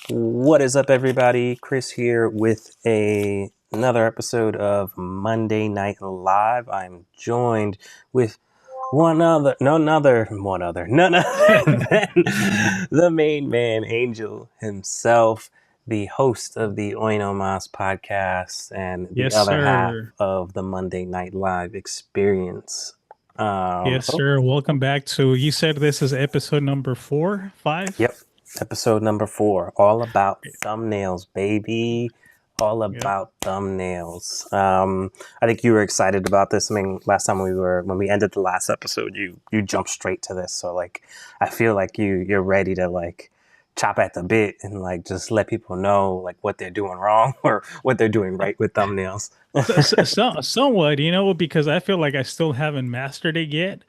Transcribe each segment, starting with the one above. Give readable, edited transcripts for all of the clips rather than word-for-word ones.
What is up, everybody? Chris here with another episode of Monday Night Live. I'm joined with none other than the main man, Angel himself, the host of the Oi No Más podcast, and the Yes, other half sir. of the Monday Night Live experience. Yes, So, sir. Welcome back to, you said this is episode number 5? yep, episode number 4, all about thumbnails, baby. All Yep. about thumbnails. I think you were excited about this. I mean, last time when we ended the last episode, you jumped straight to this. So like, I feel like you're ready to like chop at the bit and like just let people know like what they're doing wrong or what they're doing right with thumbnails. Somewhat, because I feel like I still haven't mastered it yet.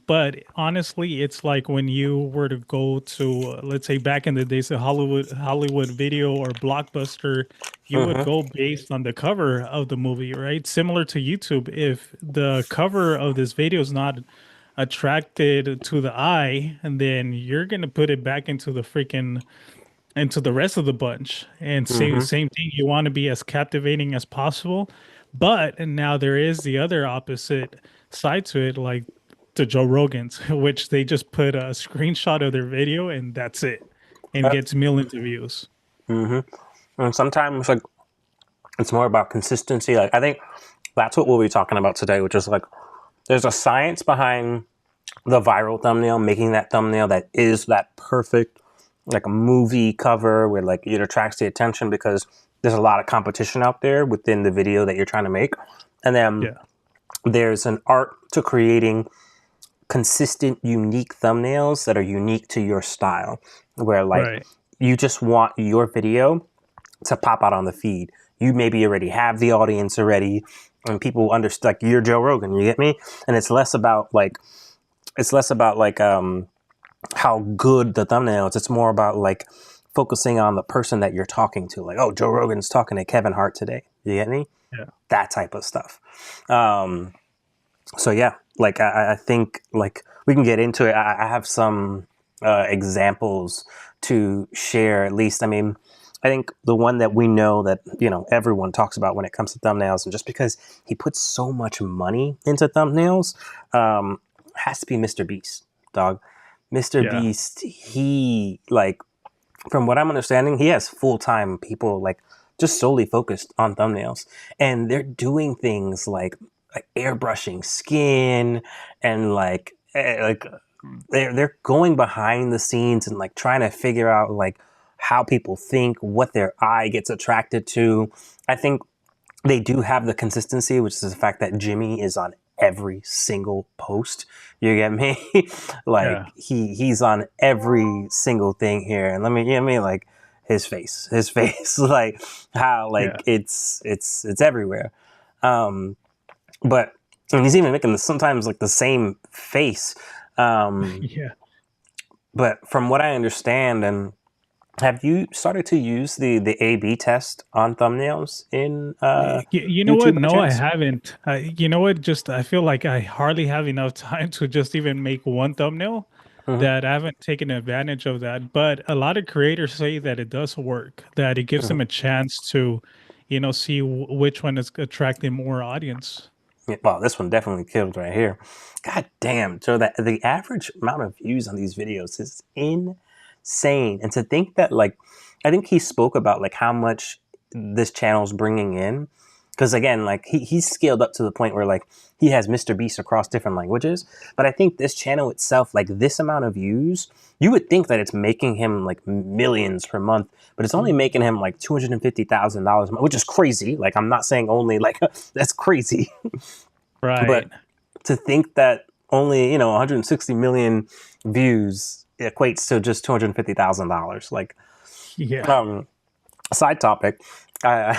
But honestly, it's like when you were to go to, let's say back in the days of Hollywood Video or Blockbuster, you would Hmm. go based on the cover of the movie, right? Similar to YouTube. If the cover of this video is not attracted to the eye, and then you're gonna put it back into the rest of the bunch. And Hmm. same thing, you want to be as captivating as possible. But and now there is the other opposite side to it, like the Joe Rogans, which they just put a screenshot of their video and that's it, and gets millions of views. Hmm. And sometimes like it's more about consistency. Like I think that's what we'll be talking about today, which is like there's a science behind the viral thumbnail, making that thumbnail that is that perfect like a movie cover where like it attracts the attention because there's a lot of competition out there within the video that you're trying to make. And then Yeah, there's an art to creating consistent, unique thumbnails that are unique to your style, where like right. you just want your video to pop out on the feed. You maybe already have the audience already, and people understand like you're Joe Rogan. You get me? And it's less about like how good the thumbnail is. It's more about like focusing on the person that you're talking to. Like, oh, Joe Rogan's talking to Kevin Hart today. You get me? Yeah. That type of stuff. Um, so yeah, like I think like we can get into it. I have some examples to share. At least, I mean, I think the one that we know that everyone talks about when it comes to thumbnails, and just because he puts so much money into thumbnails, has to be Mr. Beast, dog. Mr. Yeah. Beast, he like from what I'm understanding, he has full time people like just solely focused on thumbnails, and they're doing things like airbrushing skin and like they're going behind the scenes and like trying to figure out like how people think, what their eye gets attracted to. I think they do have the consistency, which is the fact that Jimmy is on every single post. You get me? Like Yeah. he's on every single thing here. And let me get me like his face, like how Yeah. like it's everywhere. Um, but and he's even making sometimes like the same face. Um, Yeah. but from what I understand, and have you started to use the A/B test on thumbnails in You know what? YouTube by No, I chance? haven't. You know what? Just I feel like I hardly have enough time to just even make one thumbnail, Hmm. that I haven't taken advantage of that. But a lot of creators say that it does work, that it gives Hmm. them a chance to, see which one is attracting more audience. Yeah, well, this one definitely killed right here. God damn, so that the average amount of views on these videos is insane. And to think that like, I think he spoke about like how much this channel's bringing in, because again, like he's scaled up to the point where like he has Mr. Beast across different languages. But I think this channel itself, like this amount of views, you would think that it's making him like millions per month, but it's only making him like $250,000, which is crazy. Like I'm not saying only like that's crazy. Right. But to think that only 160 million views equates to just $250,000, like Yeah. um, side topic. I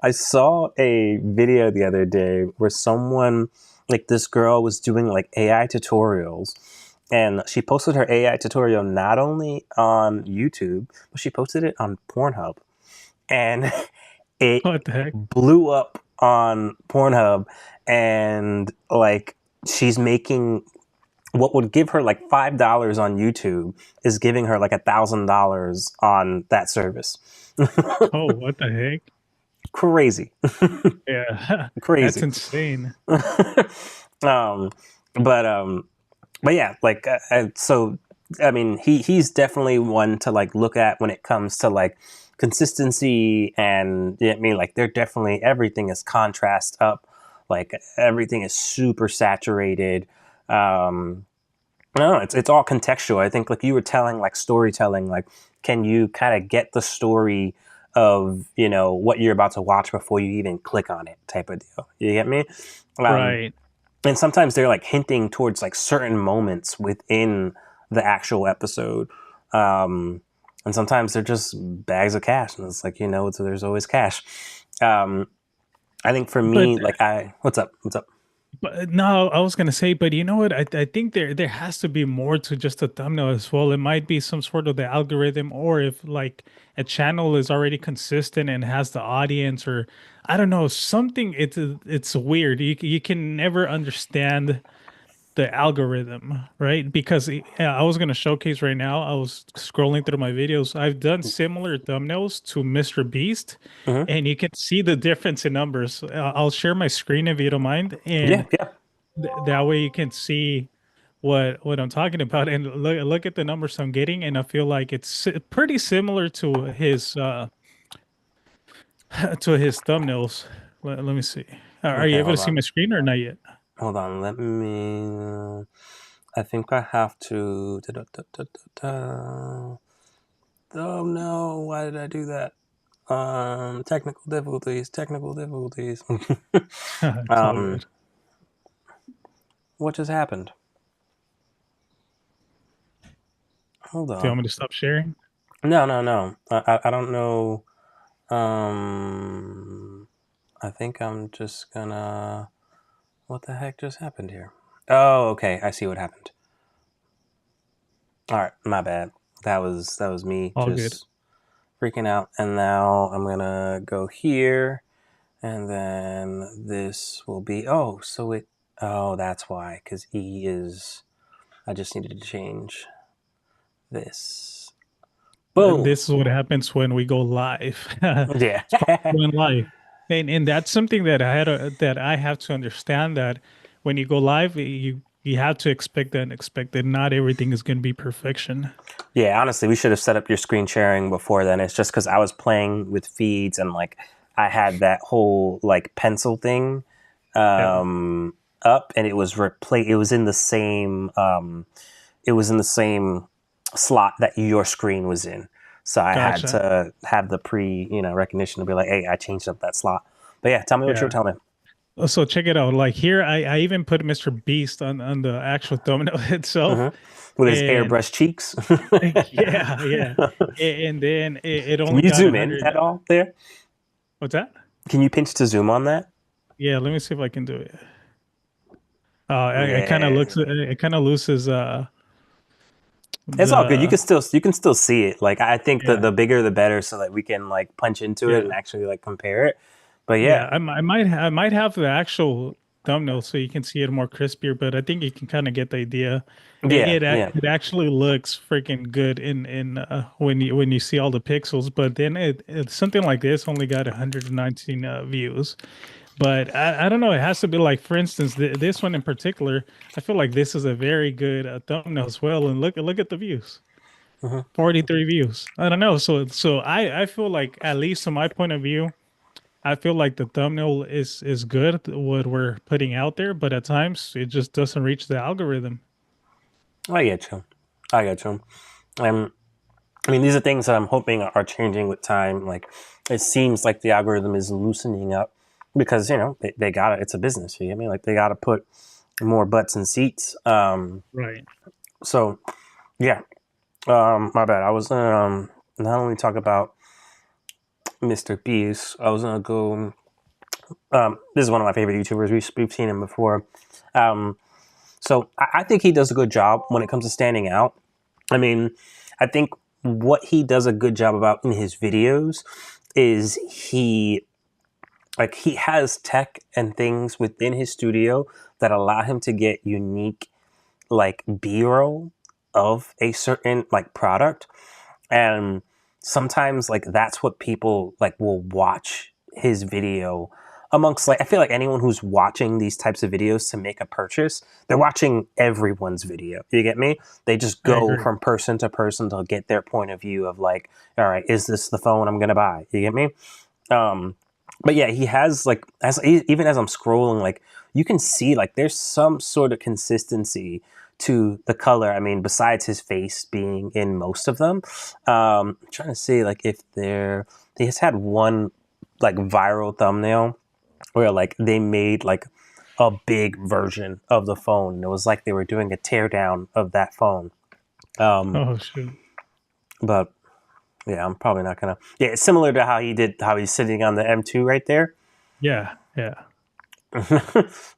I saw a video the other day where someone like this girl was doing like AI tutorials, and she posted her AI tutorial not only on YouTube but she posted it on Pornhub, and it What the heck? blew up on Pornhub, and like she's making what would give her like $5 on YouTube is giving her like $1,000 on that service. Oh, what the heck? Crazy. Yeah, that's Crazy. insane. um, but but yeah, like so. I mean, he's definitely one to like look at when it comes to like consistency, and I mean, like they're definitely everything is contrast up, like everything is super saturated. No, it's all contextual. I think like you were telling like storytelling, like can you kind of get the story of what you're about to watch before you even click on it type of deal. You get me? Um, Right. and sometimes they're like hinting towards like certain moments within the actual episode. And sometimes they're just bags of cash, and it's like there's always cash. Um, I think for But me, like what's up? What's up? But no, I was gonna say, but you know what? I think there has to be more to just a thumbnail as well. It might be some sort of the algorithm, or if like a channel is already consistent and has the audience, or I don't know, something. It's weird. You can never understand the algorithm, right? Because I was gonna showcase right now. I was scrolling through my videos. I've done similar thumbnails to Mr. Beast, Hmm. and you can see the difference in numbers. I'll share my screen if you don't mind, Yeah, and yeah. that way you can see what I'm talking about and look at the numbers I'm getting, and I feel like it's pretty similar to his thumbnails. Let me see. Are you Okay, able to hold see my on. screen or not yet? Hold on. Let me. I think I have to. Oh no! Why did I do that? Technical difficulties. Technical difficulties. It's all um, good. what just happened? Hold Do you on. want me to stop sharing? No, no, no. I don't know. Um, I think I'm just gonna. What the heck just happened here? Oh, okay. I see what happened. All right, my bad. That was me All good. just freaking out. And now I'm gonna go here, and then this will be. Oh, so it. Oh, that's why. Because E is. I just needed to change this. Boom. This is what happens when we go live. Yeah. Going live, and that's something that that I have to understand, that when you go live, you have to expect the unexpected. Not everything is going to be perfection. Yeah, honestly, we should have set up your screen sharing before then. It's just because I was playing with feeds and like I had that whole like pencil thing Yeah, up, and it was replay. It was in the same slot that your screen was in. So I had gotcha. to have the recognition to be like, hey, I changed up that slot. But yeah, tell me what you were Yeah. telling me. So check it out. Like here, I even put Mr. Beast on the actual thumbnail itself, With his and airbrush cheeks. yeah, yeah, and then it Can only you got a zoom in hundred. at all there? What's that? Can you pinch to zoom on that? Yeah, let me see if I can do it. It kind of Yeah. looks. It kind of loses It's all good. the You can still see it. Like I think yeah. the bigger the better, so that we can like punch into it and Yeah. actually like compare it. But Yeah, yeah, I might have the actual thumbnail so you can see it more crispier, but I think you can kind of get the idea. yeah, yeah, It actually looks freaking good in when you see all the pixels, but then it's something like this only got 119 views. But I don't know, it has to be like, for instance, this one in particular, I feel like this is a very good thumbnail as well, and look at the views. hmm 43 views. I don't know. So I feel like, at least from my point of view, I feel like the thumbnail is good, what we're putting out there, but at times it just doesn't reach the algorithm. I get you. I get you. Um, I mean, these are things that I'm hoping are changing with time. Like it seems like the algorithm is loosening up because they got it. It's a business. You get me? Like they got to put more butts in seats. Right. So yeah. My bad. I was gonna not only talk about Mr. Beast. I was gonna go. This is one of my favorite YouTubers. We've seen him before. Um, so I think he does a good job when it comes to standing out. I mean, I think what he does a good job about in his videos is he has tech and things within his studio that allow him to get unique like B-roll of a certain like product, and sometimes like that's what people like will watch his video amongst. Like I feel like anyone who's watching these types of videos to make a purchase, they're watching everyone's video. You get me? They just I go agree. from person to person to get their point of view of like, all right, is this the phone I'm gonna buy? You get me? um but yeah, he has like, even as I'm scrolling, like you can see like there's some sort of consistency to the color. I mean, besides his face being in most of them, I'm trying to see like if he has had one like viral thumbnail where like they made like a big version of the phone, and it was like they were doing a teardown of that phone. Um, Oh shoot. but yeah, I'm probably not gonna. Yeah, it's similar to how he's sitting on the M2 right there. Yeah, yeah.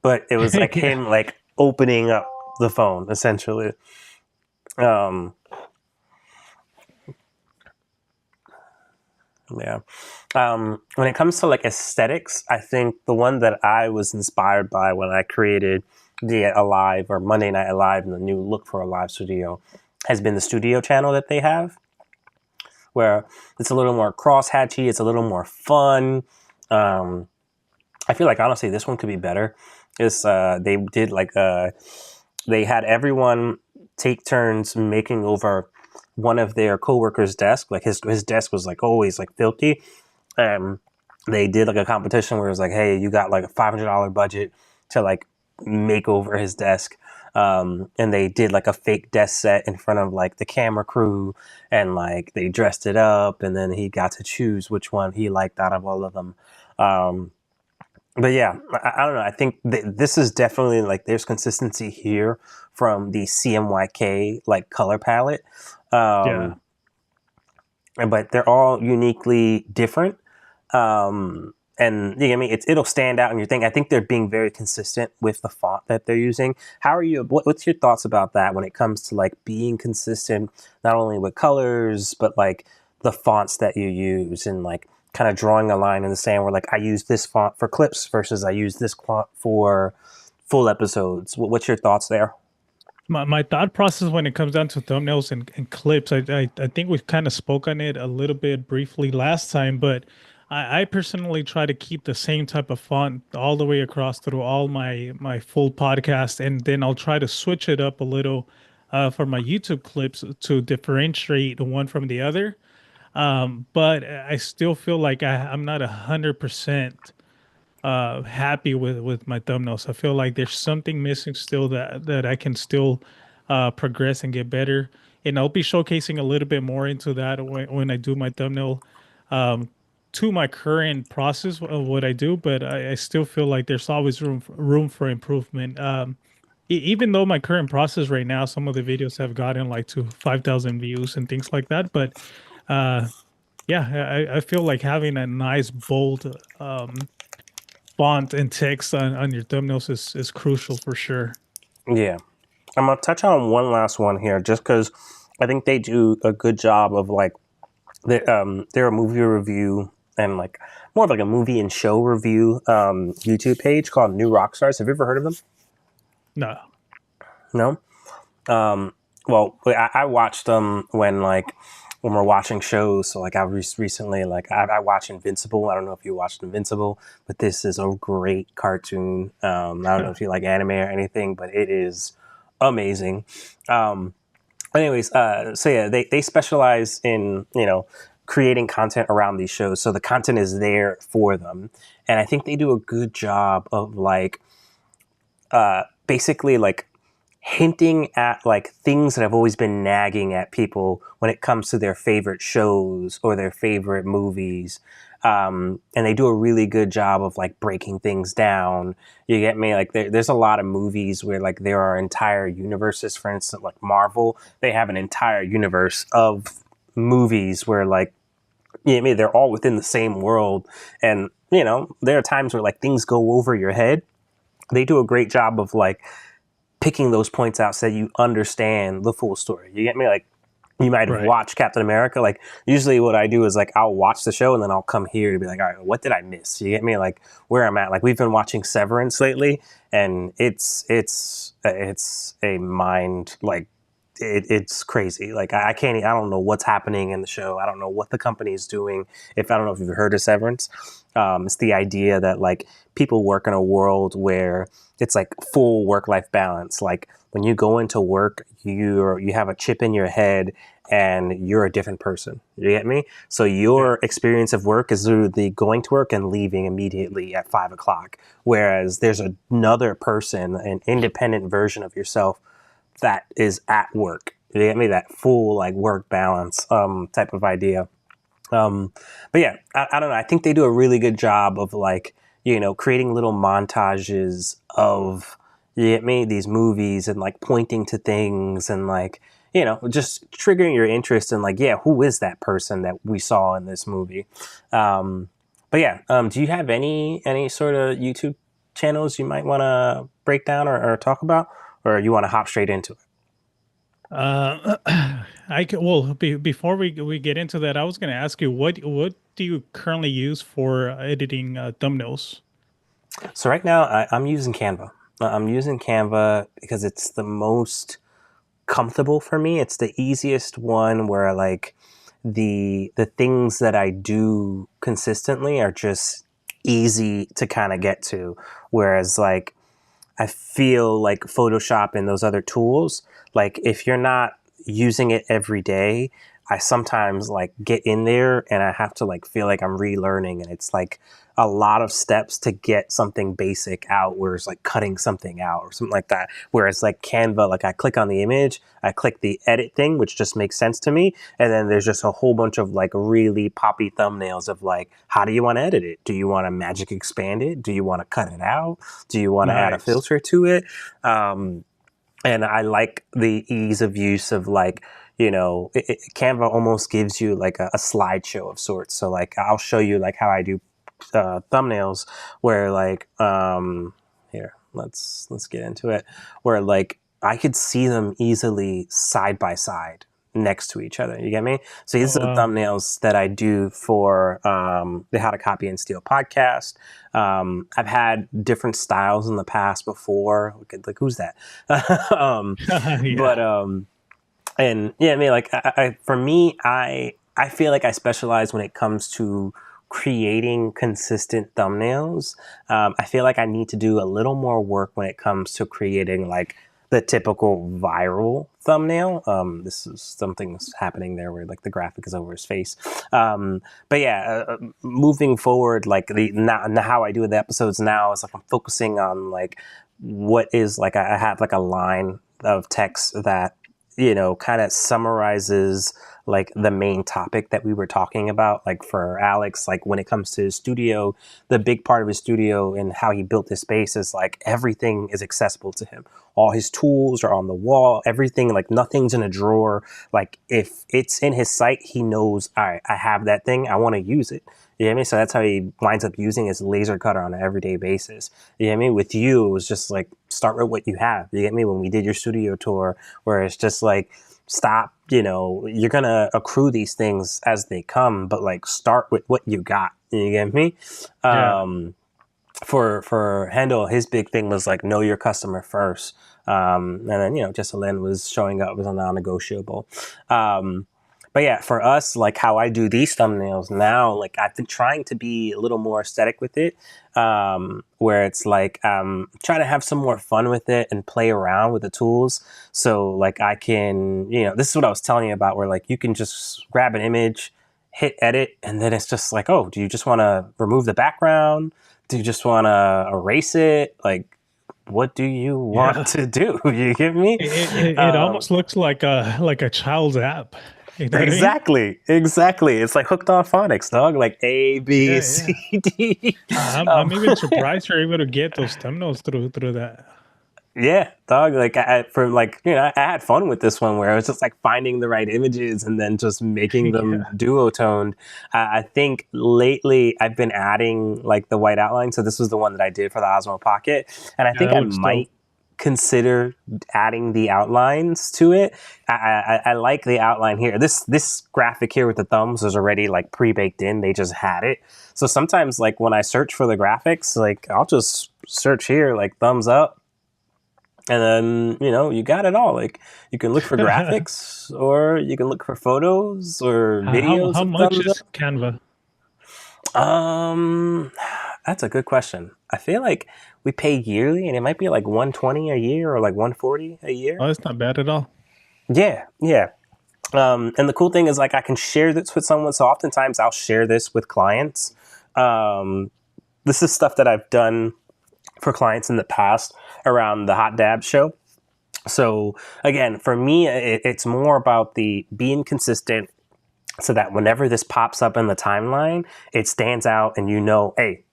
But it was like Yeah. him like opening up the phone essentially. Um, yeah. When it comes to like aesthetics, I think the one that I was inspired by when I created the Alive or Monday Night Alive and the new look for Alive studio has been the studio channel that they have, where it's a little more crosshatchy, it's a little more fun. Um, I feel like honestly this one could be better. They did like they had everyone take turns making over one of their coworkers' desk. Like his desk was like always like filthy. They did like a competition where it was like, hey, you got like a $500 budget to like make over his desk. And they did like a fake desk set in front of like the camera crew, and like they dressed it up, and then he got to choose which one he liked out of all of them. Um, but yeah, I don't know. I think this is definitely like there's consistency here from the CMYK like color palette. Yeah. Um, but they're all uniquely different. And you know what I mean? It'll stand out in your thing. I think they're being very consistent with the font that they're using. How are you? What's your thoughts about that when it comes to like being consistent, not only with colors, but like the fonts that you use, and like kind of drawing a line in the sand where like I use this font for clips versus I use this font for full episodes. What's your thoughts there? My thought process when it comes down to thumbnails and clips, I think we kind of spoke on it a little bit briefly last time, but I personally try to keep the same type of font all the way across through all my full podcast, and then I'll try to switch it up a little for my YouTube clips to differentiate one from the other. But I still feel like I'm not 100% happy with my thumbnails. I feel like there's something missing still that I can still progress and get better. And I'll be showcasing a little bit more into that when I do my thumbnail um, to my current process of what I do. But I still feel like there's always room for improvement. Even though my current process right now, some of the videos have gotten like to 5,000 views and things like that. But uh, yeah, I feel like having a nice bold font and text on your thumbnails is crucial for sure. Yeah. I'm gonna touch on one last one here, just because I think they do a good job of like they're a movie review and like more of like a movie and show review YouTube page called New Rockstars. Have you ever heard of them? No. No. Um, well, I watched them when we're watching shows. So like I recently like I watched Invincible. I don't know if you watched Invincible, but this is a great cartoon. I don't know if you like anime or anything, but it is amazing. Um, anyways, so yeah, they specialize in creating content around these shows, so the content is there for them, and I think they do a good job of like basically like hinting at like things that have always been nagging at people when it comes to their favorite shows or their favorite movies. And they do a really good job of like breaking things down. You get me? Like there's a lot of movies where like there are entire universes. For instance, like Marvel, they have an entire universe of movies where like you know what I mean, they're all within the same world. And there are times where like things go over your head. They do a great job of like picking those points out so that you understand the full story. You get me? Like You might have Right. watched Captain America. Like usually what I do is like I'll watch the show and then I'll come here to be like, all right, what did I miss? You get me? Like where I'm at. Like we've been watching Severance lately, and it's a mind like it's crazy. Like I can't. I don't know what's happening in the show. I don't know what the company is doing. If I don't know if you've heard of Severance, it's the idea that like people work in a world where it's like full work life balance. Like when you go into work, you have a chip in your head and you're a different person. You get me? So Yeah. your experience of work is literally going to work and leaving immediately at 5 o'clock. Whereas there's another person, an independent version of yourself that is at work. You get me? That full like work balance type of idea. Um, but yeah, I don't know. I think they do a really good job of like, creating little montages of, you get me, these movies and like pointing to things and like, just triggering your interest in like, yeah, who is that person that we saw in this movie? Um, but yeah, do you have any sort of YouTube channels you might want to break down or talk about, or you want to hop straight into it? Uh, before we get into that, I was going to ask you what do you currently use for editing thumbnails? So right now I'm using Canva. I'm using Canva because it's the most comfortable for me. It's the easiest one where like the things that I do consistently are just easy to kind of get to. Whereas like I feel like Photoshop and those other tools, like if you're not using it every day, I sometimes like get in there and I have to like feel like I'm relearning, and it's like a lot of steps to get something basic out, where it's like cutting something out or something like that. Whereas like Canva, like I click on the image, I click the edit thing, which just makes sense to me. And then there's just a whole bunch of like really poppy thumbnails of like, how do you want to edit it? Do you want to magic expand it? Do you want to cut it out? Do you want to add a Nice. filter to it? And I like the ease of use of like, Canva almost gives you like a slideshow of sorts. So like I'll show you like how I do thumbnails, where like here, let's get into it, where like I could see them easily side by side next to each other. You get me? So these Oh, are the wow. thumbnails that I do for the How to Copy and Steal podcast. I've had different styles in the past before. Like who's that? um, Yeah. but and yeah, I mean, like for me, I feel like I specialize when it comes to creating consistent thumbnails. I feel like I need to do a little more work when it comes to creating like the typical viral thumbnail. This is something that's happening there where like the graphic is over his face. But yeah, moving forward, like now how I do the episodes now is like I'm focusing on like what is like I have like a line of text that kind of summarizes like the main topic that we were talking about. Like for Alex, like when it comes to his studio, the big part of his studio and how he built his space is like everything is accessible to him. All his tools are on the wall, everything, like nothing's in a drawer. Like if it's in his site, he knows, all right, I have that thing, I want to use it. You know what I mean? So that's how he winds up using his laser cutter on an everyday basis. You know what I mean? With you, it was just like start with what you have. You get me? When we did your studio tour, where it's just like stop, you're gonna accrue these things as they come, but like start with what you got. You get me? Yeah. For Handel, his big thing was like know your customer first. And then just Lynn was showing up was a non-negotiable. Um, but yeah, for us, like how I do these thumbnails now, like I've been trying to be a little more aesthetic with it, where it's like try to have some more fun with it and play around with the tools. So like I can, this is what I was telling you about, where like you can just grab an image, hit edit, and then it's just like, oh, do you just want to remove the background? Do you just want to erase it? Like, what do you want Yeah. to do? You get me? It Um, almost looks like a child's app. You know what I mean? exactly. It's like hooked on phonics, dog. Like A, B, Yeah, C, yeah. D. I'm Um, even surprised you're able to get those thumbnails through that. yeah, dog. Like for like I had fun with this one where I was just like finding the right images and then just making them Yeah. duotoned. I think lately I've been adding like the white outline. So this was the one that I did for the Osmo Pocket, and I Yeah, think that I looks might dope. consider adding the outlines to it. I like the outline here. This graphic here with the thumbs was already like pre-baked in. They just had it. So sometimes like when I search for the graphics, like I'll just search here like thumbs up, and then you got it all. Like you can look for graphics, or you can look for photos or videos How of much thumbs up. is Canva? Um, that's a good question. I feel like we pay yearly, and it might be like 120 a year or like 140 a year. Oh, it's not bad at all. Yeah, yeah. And the cool thing is like I can share this with someone. So oftentimes I'll share this with clients. Um, this is stuff that I've done for clients in the past around the Hot Dab show. So again, for me, it's more about the being consistent, so that whenever this pops up in the timeline, it stands out, and hey,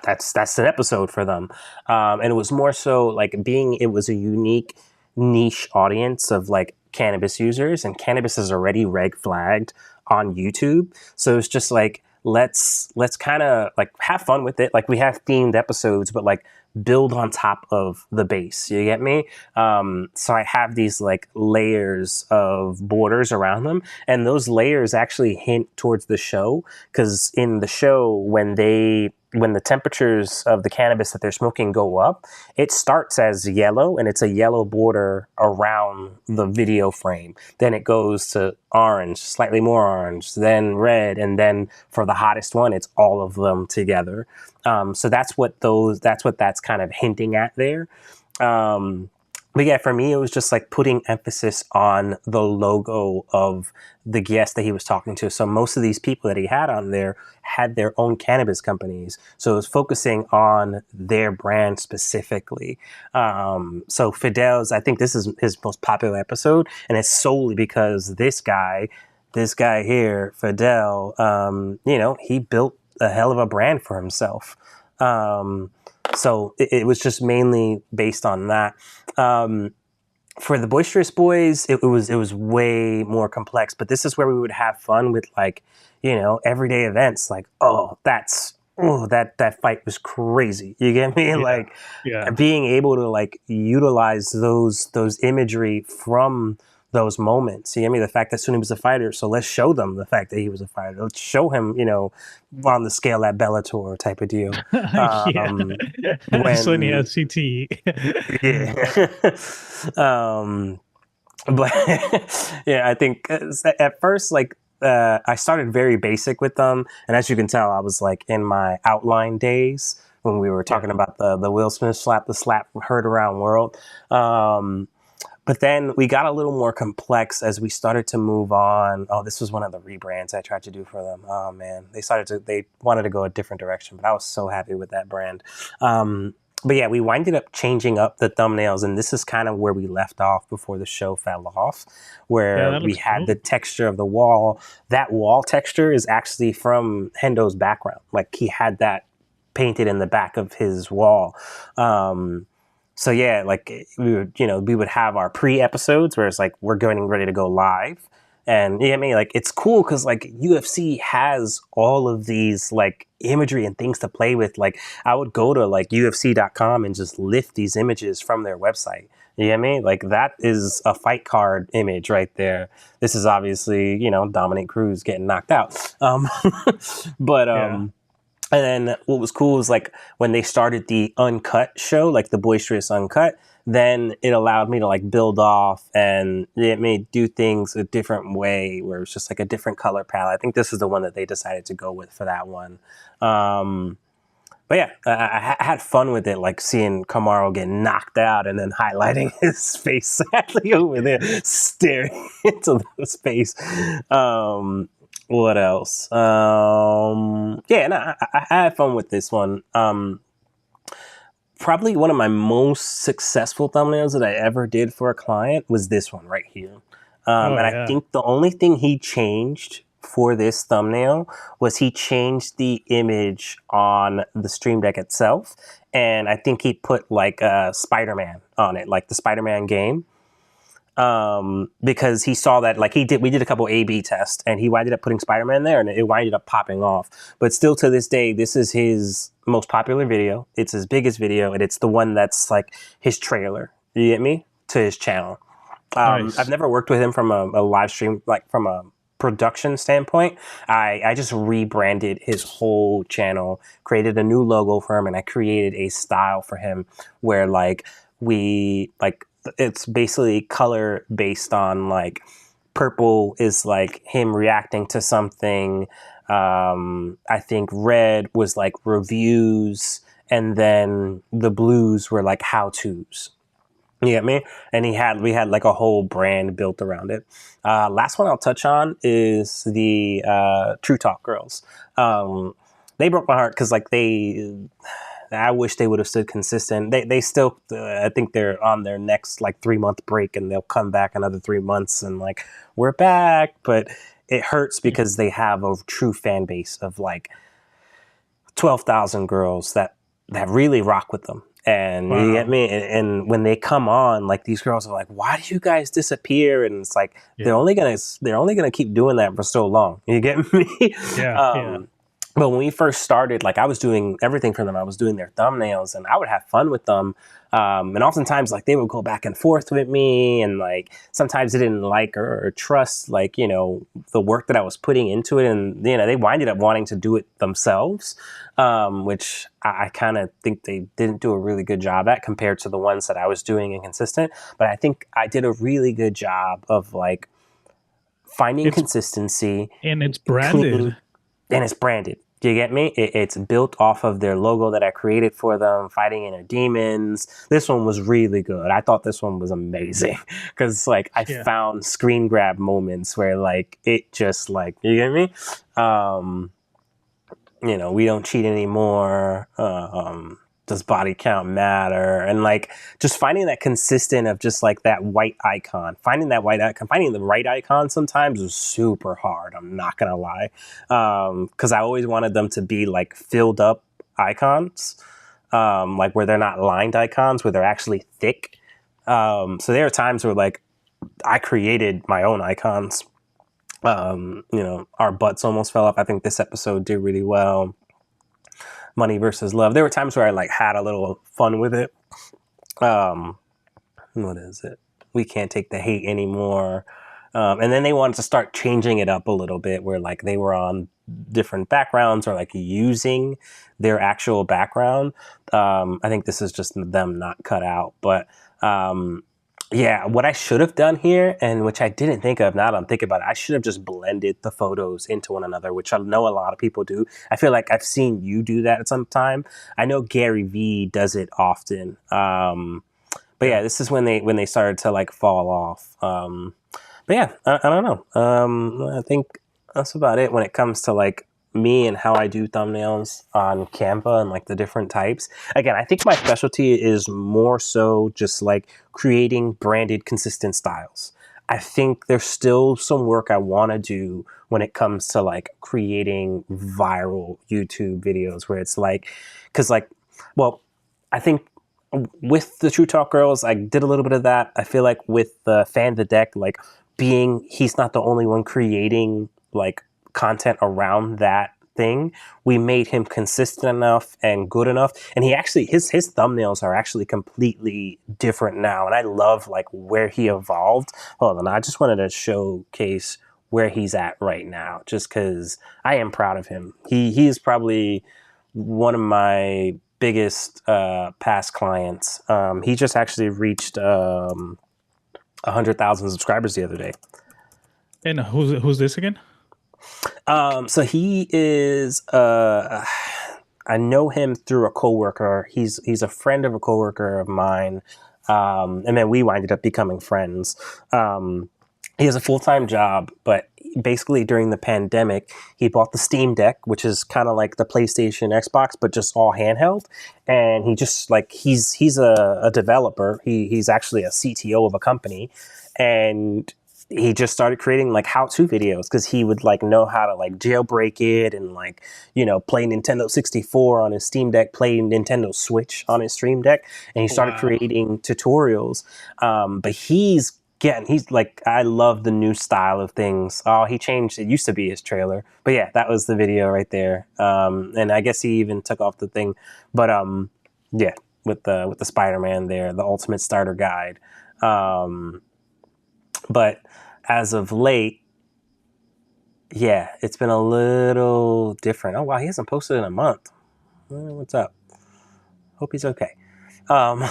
that's an episode for them. And it was more so like it was a unique niche audience of like cannabis users, and cannabis is already reg flagged on YouTube. So it's just like let's kind of like have fun with it. Like we have themed episodes, but like build on top of the base. You get me? So I have these like layers of borders around them, and those layers actually hint towards the show, because in the show when the temperatures of the cannabis that they're smoking go up, it starts as yellow, and it's a yellow border around the video frame. Then it goes to orange, slightly more orange, then red, and then for the hottest one, it's all of them together. So that's what that's kind of hinting at there. But yeah, for me, it was just like putting emphasis on the logo of the guest that he was talking to. So most of these people that he had on there had their own cannabis companies. So it was focusing on their brand specifically. So Fidel's, I think this is his most popular episode, and it's solely because this guy here, Fidel, he built a hell of a brand for himself. So it was just mainly based on that. For the Boisterous Boys, it was way more complex, but this is where we would have fun with like, everyday events. Like, that fight was crazy. You get me? Yeah, Like yeah. being able to like utilize those imagery from those moments. You get me? The fact that Sunni was a fighter, so let's show them the fact that he was a fighter. Let's show him, on the scale at Bellator type of deal. Yeah. Sony When has CTE. Yeah. But yeah, I think at first, like, I started very basic with them, and as you can tell, I was like in my outline days when we were talking about the Will Smith slap the slap heard around world. But then we got a little more complex as we started to move on. Oh, this was one of the rebrands I tried to do for them. Oh man, they wanted to go a different direction, but I was so happy with that brand. But yeah, we winded up changing up the thumbnails, and this is kind of where we left off before the show fell off, Yeah, where that we looks had cool. the texture of the wall. That wall texture is actually from Hendo's background. Like he had that painted in the back of his wall. So yeah, like we would have our pre-episodes where it's like we're getting ready to go live, and you know what I mean? Like it's cool because like UFC has all of these like imagery and things to play with. Like I would go to like UFC.com and just lift these images from their website. You know what I mean? Like that is a fight card image right there. This is obviously Dominic Cruz getting knocked out. But Yeah. and then what was cool was like when they started the uncut show, like the Boisterous Uncut, then it allowed me to like build off, and it made do things a different way where it's just like a different color palette. I think this is the one that they decided to go with for that one. But yeah, I had fun with it, like seeing Camaro get knocked out and then highlighting his face sadly over there, staring into the space. What else? Yeah, no, I had fun with this one. Probably one of my most successful thumbnails that I ever did for a client was this one right here. Oh And I yeah. think the only thing he changed for this thumbnail was he changed the image on the Stream Deck itself. And I think he put like Spider-Man on it, like the Spider-Man game. Because he saw that like we did a couple A/B tests, and he winded up putting Spider-Man there, and it winded up popping off. But still to this day, this is his most popular video. It's his biggest video, and it's the one that's like his trailer. You get me? To his channel. I've Nice. never worked with him from a live stream, like from a production standpoint. I just rebranded his whole channel, created a new logo for him, and I created a style for him where like we like it's basically color based on like purple is like him reacting to something. I think red was like reviews, and then the blues were like how tos. You get me? And we had like a whole brand built around it. Last one I'll touch on is the True Talk girls. They broke my heart because like I wish they would have stood consistent. They still, I think they're on their next like 3 month break, and they'll come back another 3 months and like we're back. But it hurts because they have a true fan base of like 12,000 girls that really rock with them. And you get Wow. me? And when they come on, like these girls are like, "Why do you guys disappear?" And it's like Yeah. they're only gonna keep doing that for so long. You get me? Yeah. Yeah. um, but when we first started, like I was doing everything for them. I was doing their thumbnails, and I would have fun with them. And oftentimes, like they would go back and forth with me, and like sometimes they didn't like or trust, like the work that I was putting into it, and they winded up wanting to do it themselves, which I kind of think they didn't do a really good job at compared to the ones that I was doing inconsistent. But I think I did a really good job of like finding It's consistency, and it's clean, branded. and it's branded. Do you get me? It's built off of their logo that I created for them, fighting inner demons. This one was really good. I thought this one was amazing because like I Yeah. found screen grab moments where like it just like, you get me? Um, we don't cheat anymore. Does body count matter? And like just finding that consistent of just like that white icon, finding the right icon sometimes was super hard. I'm not gonna lie, because I always wanted them to be like filled up icons, like where they're not lined icons, where they're actually thick. So there are times where like I created my own icons. Our butts almost fell off. I think this episode did really well. Money versus love. There were times where I like had a little fun with it. Um, what is it? We can't take the hate anymore. And then they wanted to start changing it up a little bit, where like they were on different backgrounds or like using their actual background. I think this is just them not cut out, but yeah, what I should have done here, and which I didn't think of, now that I'm thinking about it, I should have just blended the photos into one another, which I know a lot of people do. I feel like I've seen you do that at some time. I know Gary Vee does it often. But Yeah. yeah, this is when they started to like fall off. But yeah, I don't know. I think that's about it when it comes to like me and how I do thumbnails on Canva and like the different types. Again, I think my specialty is more so just like creating branded, consistent styles. I think there's still some work I want to do when it comes to like creating viral YouTube videos where it's like, because like, well, I think with the True Talk girls, I did a little bit of that. I feel like with the Fan the Deck, like he's not the only one creating like content around that thing. We made him consistent enough and good enough, and he actually his thumbnails are actually completely different now, and I love like where he evolved. Hold on, I just wanted to showcase where he's at right now, just because I am proud of him. He is probably one of my biggest past clients. He just actually reached 100,000 subscribers the other day. And who's this again? So he is. I know him through a coworker. He's a friend of a coworker of mine, and then we winded up becoming friends. He has a full-time job, but basically during the pandemic, he bought the Steam Deck, which is kind of like the PlayStation, Xbox, but just all handheld. And he just like he's a developer. He's actually a CTO of a company, and he just started creating like how-to videos because he would like know how to like jailbreak it and like play Nintendo 64 on his Steam Deck, play Nintendo Switch on his Stream Deck, and he started Wow. creating tutorials. But he's like, I love the new style of things. Oh, he changed. It used to be his trailer, but yeah, that was the video right there. And I guess he even took off the thing, but yeah. with the Spider-Man there, the Ultimate Starter Guide. Um, but as of late, yeah, it's been a little different. Oh wow, he hasn't posted in a month. What's up? Hope he's okay. Um,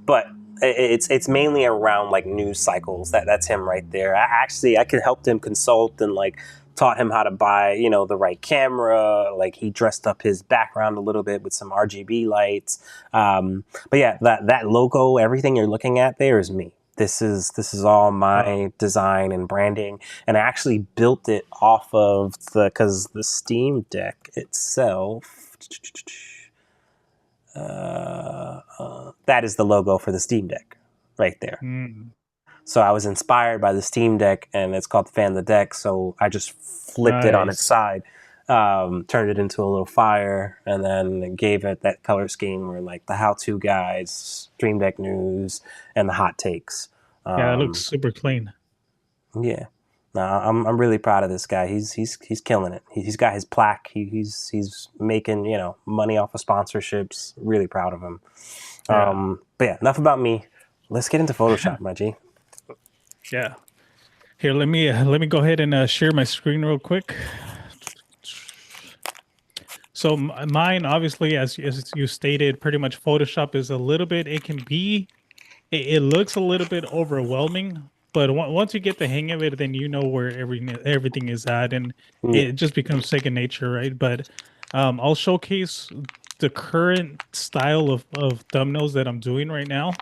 but it's mainly around like news cycles. That's him right there. I could help him consult and like taught him how to buy, you know, the right camera. Like he dressed up his background a little bit with some RGB lights. But yeah, that logo, everything you're looking at there is me. This is all my design and branding, and I actually built it off of because the Steam Deck itself. That is the logo for the Steam Deck right there. Mm, So I was inspired by the Steam Deck, and it's called Fan the Deck. So I just flipped it on its nice. side, turned it into a little fire, and then gave it that color scheme where like the how-to guides, Stream Deck news, and the hot takes. Yeah, it looks Um, super clean. yeah, no, I'm really proud of this guy. He's killing it. He's got his plaque. He's making, you know, money off of sponsorships. Really proud of him. Yeah. But yeah, enough about me. Let's get into Photoshop, my G. Yeah. Here, let me go ahead and share my screen real quick. So mine, obviously, as you stated, pretty much Photoshop is a little bit. It looks a little bit overwhelming, but once you get the hang of it, then you know where everything is at, and Yeah. it just becomes second nature, right? But I'll showcase the current style of thumbnails that I'm doing right now,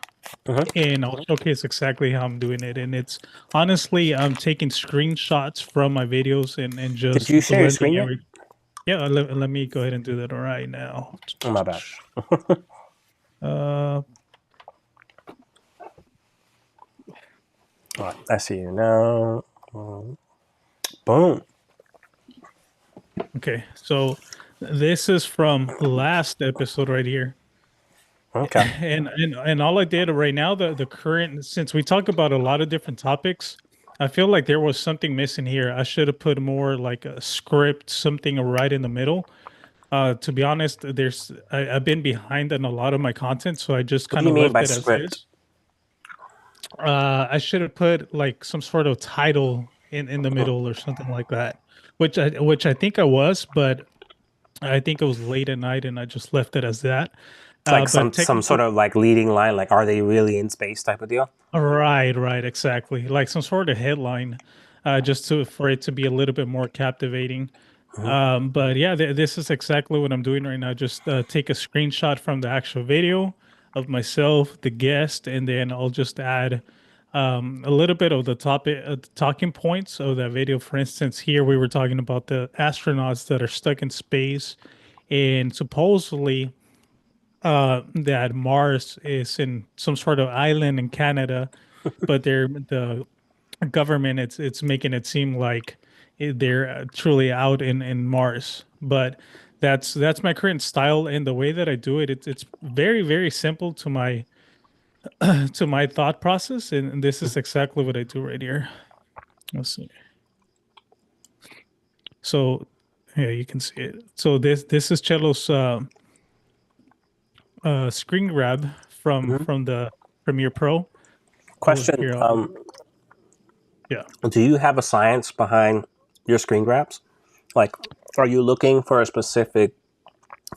Uh-huh. and I'll showcase exactly how I'm doing it. And it's honestly, I'm taking screenshots from my videos and Did just you share your blending screen yet? every. Yeah, let me go ahead and do that right now. Oh, my bad. Uh, All right, I see you now. Boom. okay, so this is from last episode right here. Okay. And all I did right now, the current, since we talk about a lot of different topics, I feel like there was something missing here. I should have put more like a script, something right in the middle. To be honest, I've been behind on a lot of my content, so I just What do kind you of mean left by it as script? is. I should have put like some sort of title in the middle or something like that, which I think I was, but I think it was late at night and I just left it as that. Like But some sort technically, of like leading line, like are they really in space type of deal? right, exactly, like some sort of headline, just to for it to be a little bit more captivating. Mm-hmm. But yeah, this is exactly what I'm doing right now. Just take a screenshot from the actual video of myself, the guest, and then I'll just add a little bit of the topic, talking points of that video. For instance, here we were talking about the astronauts that are stuck in space, and supposedly that Mars is in some sort of island in Canada, but the government it's making it seem like they're truly out in Mars. But that's my current style and the way that I do it. It's very simple to my thought process, and this is exactly what I do right here. Let's see. So yeah, you can see it. So this is Cello's screen grab Mm-hmm. from the Premiere Pro. Oh, Question: here, yeah. Do you have a science behind your screen grabs? Like, are you looking for a specific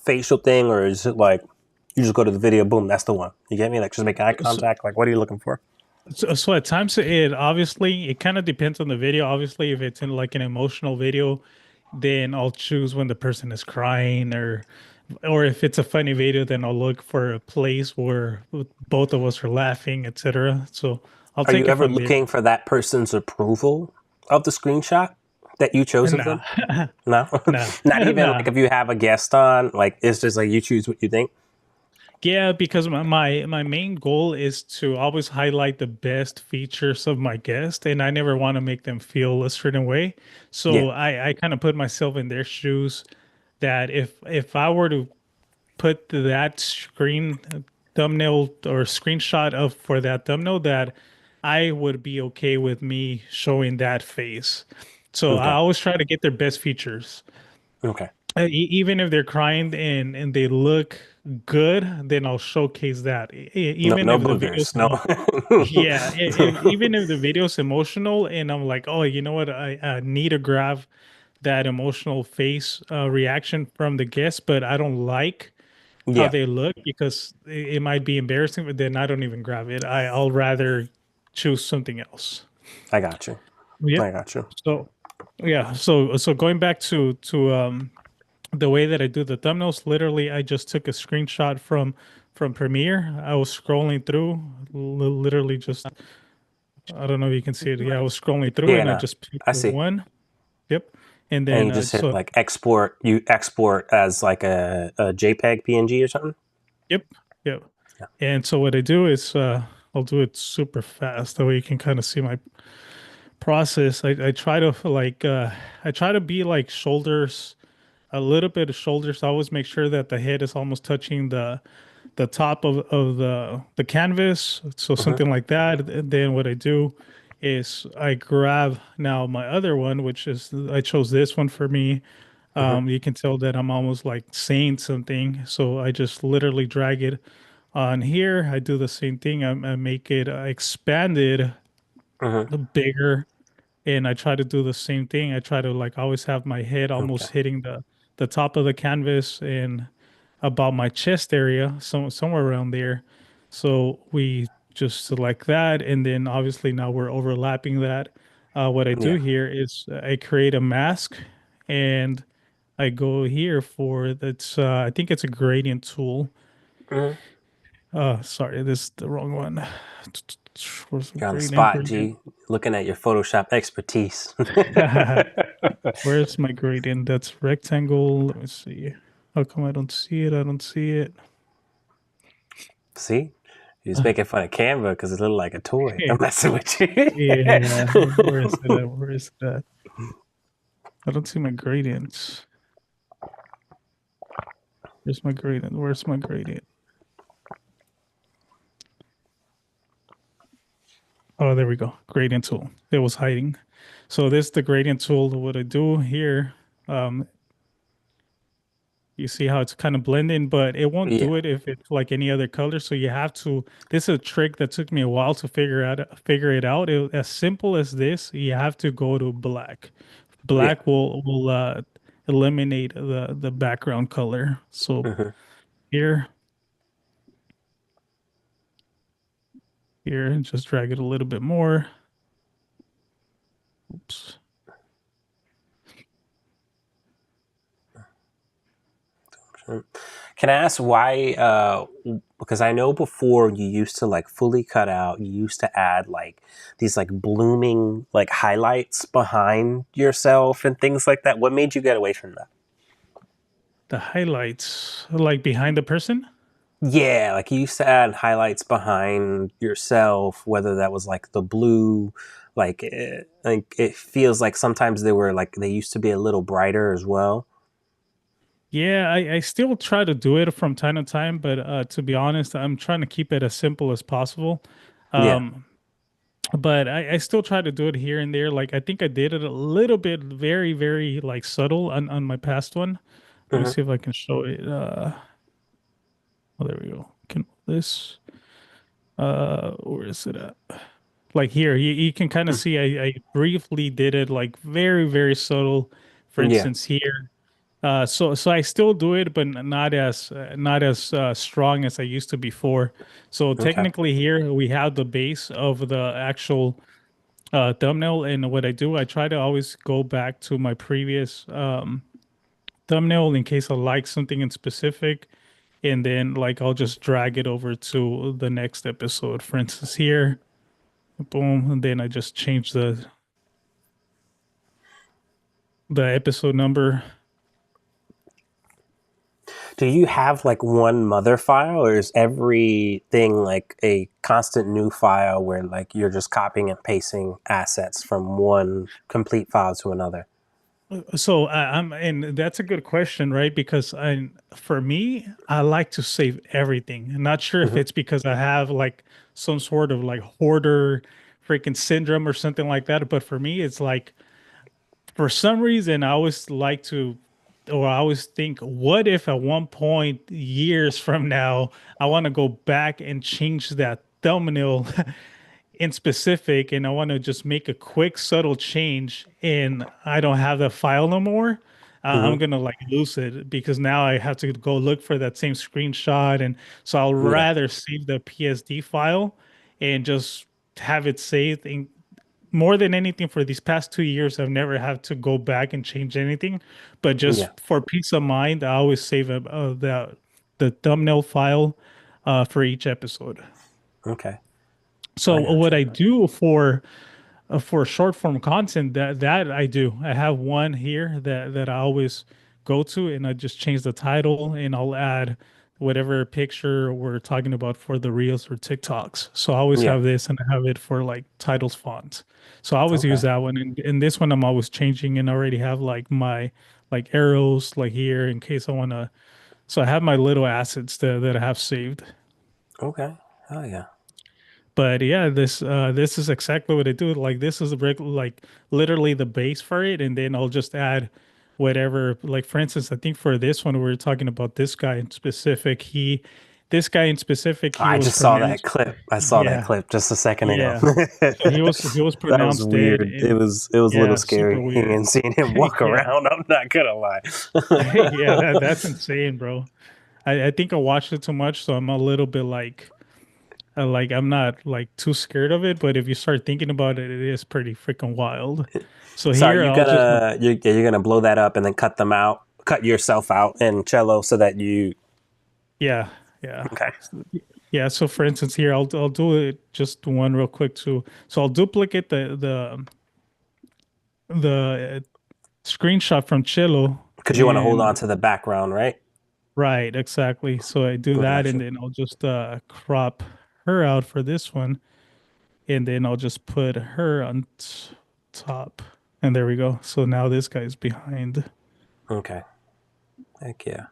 facial thing, or is it like you just go to the video, boom, that's the one? You get me? Like, just make eye So, contact. Like, what are you looking for? so at times it obviously it kind of depends on the video. Obviously, if it's in like an emotional video, then I'll choose when the person is crying, or if it's a funny video, then I'll look for a place where both of us are laughing, etc. So I'll Are you take it ever from there. looking for that person's approval of the screenshot that you chose of Nah, them? No, nah, not even like nah. if you have a guest on. Like, it's just like you choose what you think. Yeah, because my main goal is to always highlight the best features of my guest, and I never want to make them feel a certain way. Yeah. So I kind of put myself in their shoes that if I were to put that screen thumbnail or screenshot of for that thumbnail, that I would be okay with me showing that face. So I Okay. always try to get their best features. Okay. Even if they're crying and they look good, then I'll showcase that. No, Even no if the video's boogers. No. yeah, even if the video's emotional, and I'm like, oh, you know what, I need to grab that emotional face reaction from the guest, but I don't like how Yeah, they look because it might be embarrassing, but then I don't even grab it. I'll rather choose something else. I got you. Yep. I got you. So yeah, so going back to the way that I do the thumbnails, literally I just took a screenshot from Premiere. I was scrolling through, literally just I don't know if you can see it. Yeah, I was scrolling through Yeah, and I no, just picked I the see. one. Yep. And And then you just hit so like export. You export as like a JPEG PNG or something. yep, yep. Yeah. And so what I do is I'll do it super fast. That way you can kind of see my process. I try to I try to be like shoulders, a little bit of shoulders. I always make sure that the head is almost touching the top of the canvas. So Mm-hmm. something like that. And then what I do is I grab now my other one, which is I chose this one for me. Mm-hmm. You can tell that I'm almost like saying something. So I just literally drag it on here. I do the same thing. I make it expanded, Mm-hmm. bigger, and I try to do the same thing. I try to like always have my head Okay. almost hitting the top of the canvas and about my chest area, somewhere around there. So we just select that, and then obviously now we're overlapping that. What I do Yeah. here is I create a mask, and I go here for that's I think it's a gradient tool. Mm-hmm. Sorry, this is the wrong one. Where's the You're on the gradient spot, gradient? G. Looking at your Photoshop expertise. Where's my gradient? That's rectangle. Let me see. How come I don't see it? I don't see it. See, you're just Uh, making fun of Canva because it looked like a toy. yeah, I'm messing with you. yeah. Where is it at? Where is it at? I don't see my gradients. Where's my gradient? Where's my gradient? Oh, there we go. Gradient tool. It was hiding. So this is the gradient tool. What I do here, um, you see how it's kind of blending, but it won't Yeah. do it if it's like any other color. So you have to. This is a trick that took me a while to figure it out. As simple as this, you have to go to black. Yeah. Black will eliminate the background color. So Mm-hmm. here, here, and just drag it a little bit more. Oops. Can I ask why? Because I know before you used to like fully cut out. You used to add like these like blooming like highlights behind yourself and things like that. What made you get away from that? The highlights, like behind the person. Yeah, like you used to add highlights behind yourself, whether that was like the blue, like it feels like sometimes they were like they used to be a little brighter as well. Yeah, I still try to do it from time to time, but to be honest, I'm trying to keep it as simple as possible. Yeah. Um, but I still try to do it here and there. Like I think I did it a little bit, very, very like subtle on my past one. Let me Hmm. see if I can show it. Oh, there we go. Can this? Where is it at? Like here, you can kind of see I briefly did it like very, very subtle. For Yeah. instance, here. So I still do it, but not as strong as I used to before. So Okay. technically, here we have the base of the actual thumbnail, and what I do, I try to always go back to my previous thumbnail in case I like something in specific, and then like I'll just drag it over to the next episode. For instance, here, boom, and then I just change the episode number. Do you have like one mother file, or is everything like a constant new file where like you're just copying and pasting assets from one complete file to another? So and that's a good question, right? Because for me, I like to save everything. I'm not sure if Hmm. it's because I have like some sort of like hoarder freaking syndrome or something like that. But for me, it's like for some reason, I always like to. or I always think, what if at one point, years from now, I want to go back and change that thumbnail in specific, and I want to just make a quick, subtle change, and I don't have the file no more. I'm Hmm. gonna like lose it because now I have to go look for that same screenshot, and so I'll Yeah. rather save the PSD file and just have it saved. And more than anything, for these past 2 years, I've never had to go back and change anything, but Yeah. just for peace of mind, I always save the thumbnail file for each episode. Okay. So I got what you. I do for short form content, that I do. I have one here that I always go to, and I just change the title, and I'll add whatever picture we're talking about for the reels or TikToks. So I always Yeah. have this, and I have it for like titles fonts. So I always use Okay. that one. And in this one, I'm always changing, and I already have like my like arrows like here in case I want to. So I have my little assets that I have saved. Okay. Oh yeah. But yeah, this is exactly what I do. Like this is like literally the base for it, and then I'll just add whatever. Like for instance, I think for this one we were talking about this guy in specific. This guy in specific, he I was just saw that pronounced. clip. I saw that Yeah, clip just a second ago. yeah. So he was That was pronounced dead, weird. It and was it was a little yeah, super scary weird. and seeing him walk Yeah, around. I'm not gonna lie. yeah. That's insane, bro. I think I watched it too much, so I'm a little bit like I'm not like too scared of it, but if you start thinking about it, it is pretty freaking wild. So So are here you I'll just gonna you're gonna blow that up and then cut them out, cut yourself out in cello so that you yeah, yeah. okay. Yeah, so for instance here I'll do it just one real quick too. So I'll duplicate the screenshot from Cello Because you want to hold on and to the background, right? right, exactly. So I do I that got and you. then I'll just crop her out for this one and then I'll just put her on top. And there we go. So now this guy's behind. Okay. Heck yeah.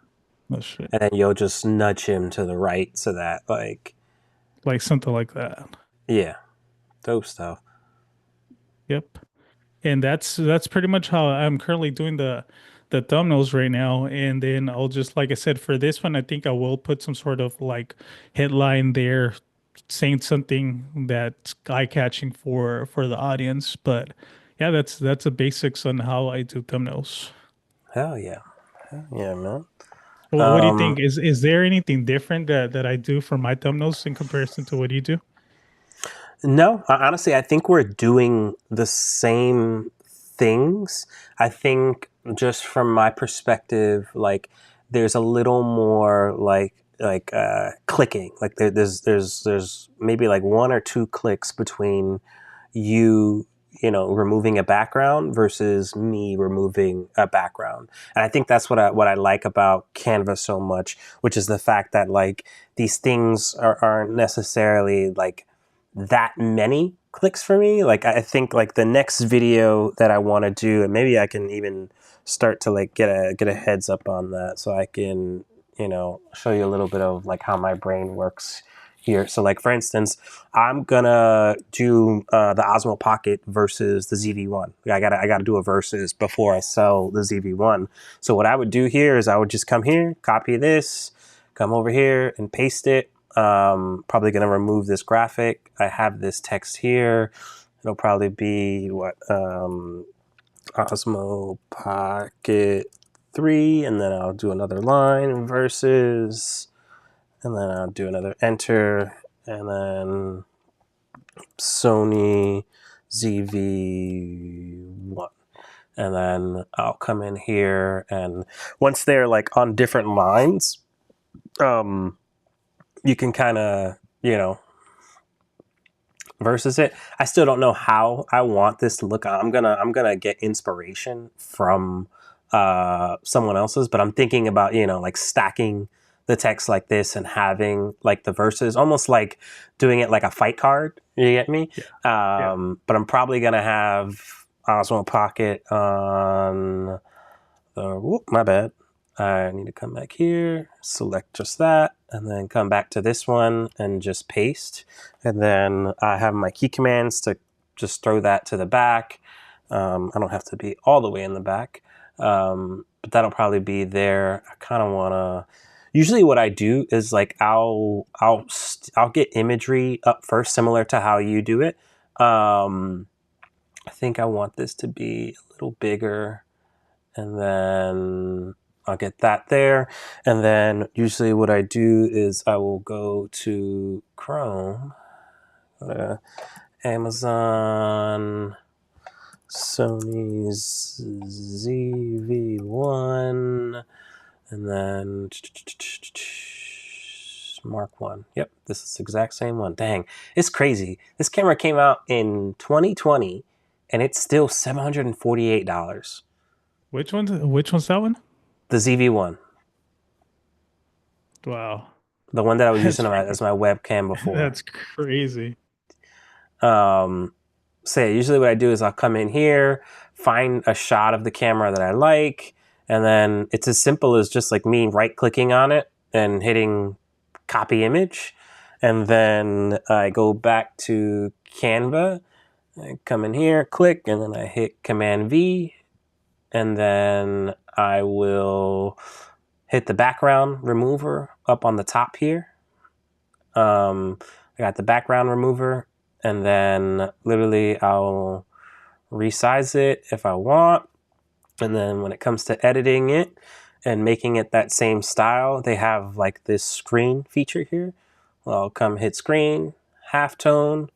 Oh shit. And then you'll just nudge him to the right so that like Like something like that. yeah, dope stuff. Yep. And that's pretty much how I'm currently doing the thumbnails right now. And then I'll just like I said for this one, I think I will put some sort of like headline there saying something that's eye catching for the audience. But yeah, that's the basics on how I do thumbnails. Hell yeah. Hell yeah, man. What do you think? Is there anything different that I do for my thumbnails in comparison to what you do? No, honestly, I think we're doing the same things. I think just from my perspective, like there's a little more clicking. Like there's maybe like one or two clicks between you removing a background versus me removing a background. And I think that's what I like about Canva so much, which is the fact that like these things aren't necessarily like that many clicks for me. Like I think like the next video that I want to do, and maybe I can even start to like get a heads up on that so I can, show you a little bit of like how my brain works here. So like for instance, I'm gonna do the Osmo Pocket versus the ZV-1. I gotta do a versus before I sell the ZV-1. So what I would do here is I would just come here, copy this, come over here and paste it. Probably going to remove this graphic. I have this text here. It'll probably be Osmo Pocket 3, and then I'll do another line versus, and then I'll do another enter, and then Sony ZV-1. And then I'll come in here, and once they're like on different lines, you can kind of, versus it. I still don't know how I want this to look. I'm gonna get inspiration from someone else's, but I'm thinking about like stacking the text like this and having like the verses, almost like doing it like a fight card. You get me? Yeah. Yeah. But I'm probably gonna have Osmo Pocket on the. Whoop, my bad. I need to come back here, select just that, and then come back to this one and just paste. And then I have my key commands to just throw that to the back. I don't have to be all the way in the back. But that'll probably be there. I kind of want to. Usually, what I do is like I'll get imagery up first, similar to how you do it. I think I want this to be a little bigger, and then I'll get that there. And then usually, what I do is I will go to Chrome, Amazon, Sony's ZV-1, and then Mark 1. Yep, this is the exact same one. Dang, it's crazy. This camera came out in 2020, and it's still $748. Which one's that one? The ZV-1, Wow. the one that I was That's using as my webcam before. that's crazy. Um, so yeah, usually what I do is I'll come in here, find a shot of the camera that I like, and then it's as simple as just like me right clicking on it and hitting copy image. And then I go back to Canva, I come in here, click, and then I hit Command V, and then I will hit the background remover up on the top here. I got the background remover, and then literally I'll resize it if I want. And then when it comes to editing it and making it that same style, they have like this screen feature here. Well, I'll come hit screen, halftone,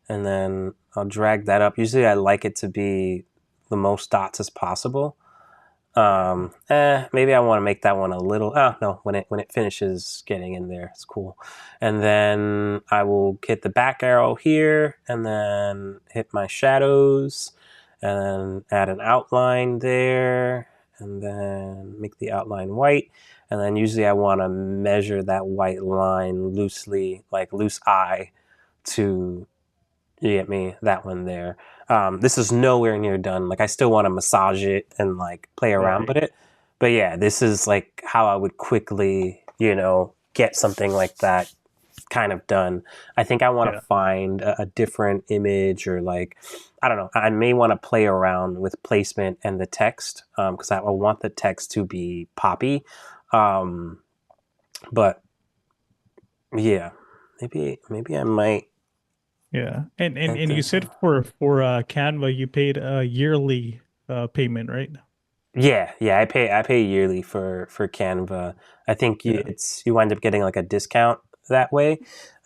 and then I'll drag that up. Usually I like it to be the most dots as possible. Maybe I want to make that one a little. Oh no, when it finishes getting in there, it's cool. And then I will hit the back arrow here, and then hit my shadows, and then add an outline there, and then make the outline white. And then usually I want to measure that white line loosely, like loose eye, to you get me that one there. This is nowhere near done. Like I still want to massage it and like play around Right. with it. But yeah, this is like how I would quickly, get something like that kind of done. I think I want Yeah. to find a different image or like, I don't know. I may want to play around with placement and the text because I want the text to be poppy. But yeah, maybe I might Yeah. And enter you said that. for Canva you paid a yearly payment, right? Yeah. I pay yearly for Canva. I think Yeah. you wind up getting like a discount that way.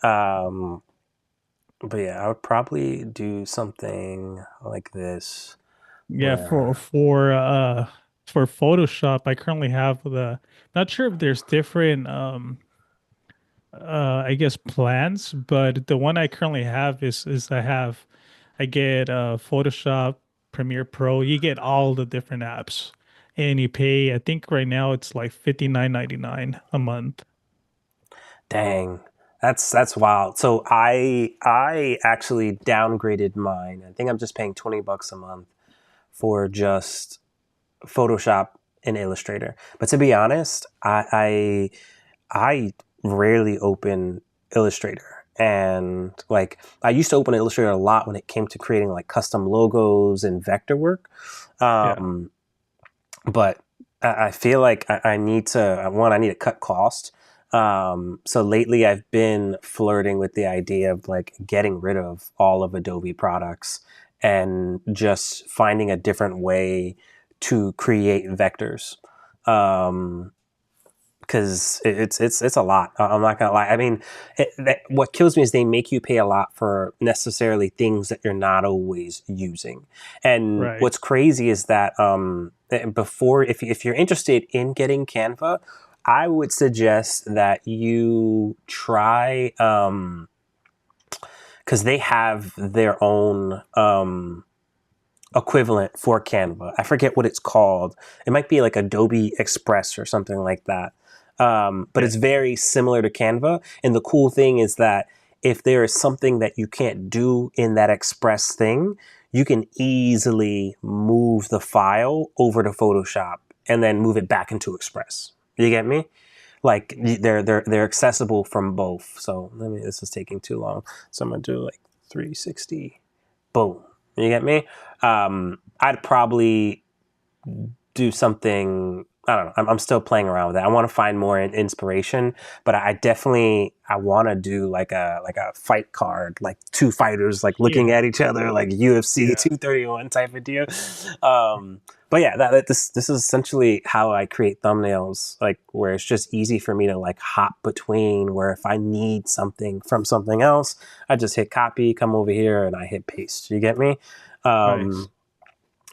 Um, but yeah, I would probably do something like this Yeah, where for Photoshop, I currently have not sure if there's different I guess plans, but the one I currently have is I get Photoshop, Premiere Pro. You get all the different apps, and you pay. I think right now it's like 59.99 a month. dang, that's wild. So I actually downgraded mine. I think I'm just paying $20 a month for just Photoshop and Illustrator. But to be honest, I rarely open Illustrator. And like I used to open Illustrator a lot when it came to creating like custom logos and vector work. Yeah, Um, but I feel like I need to I need to cut cost. So lately I've been flirting with the idea of like getting rid of all of Adobe products and just finding a different way to create vectors. Because it's a lot. I'm not gonna lie. I mean, what kills me is they make you pay a lot for necessarily things that you're not always using. And right. what's crazy is that before, if you're interested in getting Canva, I would suggest that you try because they have their own equivalent for Canva. I forget what it's called. It might be like Adobe Express or something like that. But Yeah, it's very similar to Canva. And the cool thing is that if there is something that you can't do in that Express thing, you can easily move the file over to Photoshop and then move it back into Express. You get me? Like they're accessible from both. So let me. This is taking too long. So I'm gonna do like 360. Boom. You get me? I'd probably do something. I don't know. I'm still playing around with that. I want to find more inspiration, but I definitely I want to do like a fight card, like two fighters like looking Yeah, at each other, like UFC yeah, 231 type video. Um, but yeah, this is essentially how I create thumbnails, like where it's just easy for me to like hop between. Where if I need something from something else, I just hit copy, come over here, and I hit paste. You get me? nice. Um,